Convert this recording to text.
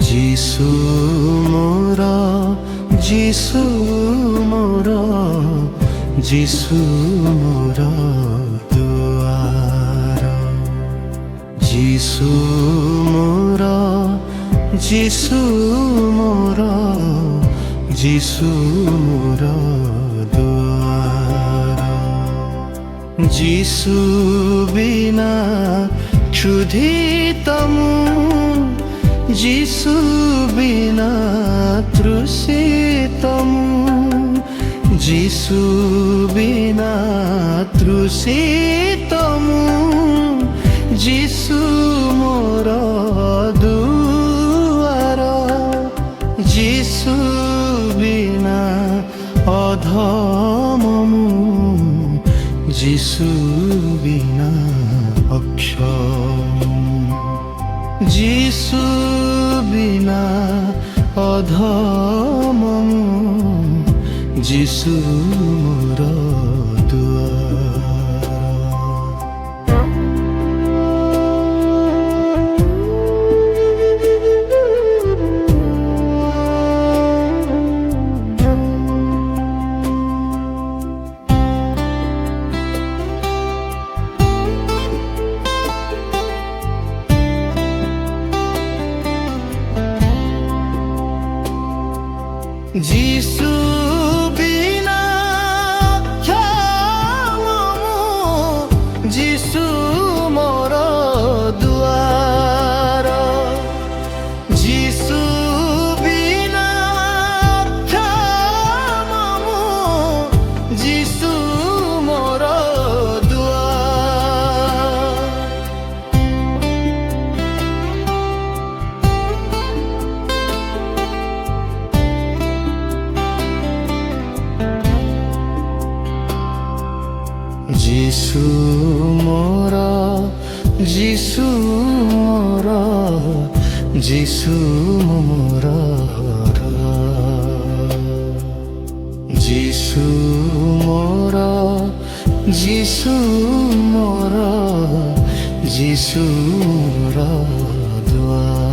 যিশু মোরা, যিশু মোরা, যিশু মোরা দুয়ার। যিশু মোরা, যিশু মোরা, যিশু মোরা দুয়ার। যিশু বিনা ক্ষুধিতমু, যিশু বিনা তৃষিতমু, যিশু বিনা তৃষিতমু, যিশু মোর দুয়ার। যিশু বিনা অধমমু, যিশু বিনা অক্ষম। যিশু বিনা অধমমু, যিশু মোর দুয়ার। যিশু বিনা ক্ষমমু, যিশু মোর দুয়ার। যিশু বিনা ক্ষমমু, যিশু মোর দুয়ার। যিশু মোরা, যিশু মোরা, যিশু মোরা। যিশু মোরা, যিশু মোরা, যিশু মোরা দুয়ার।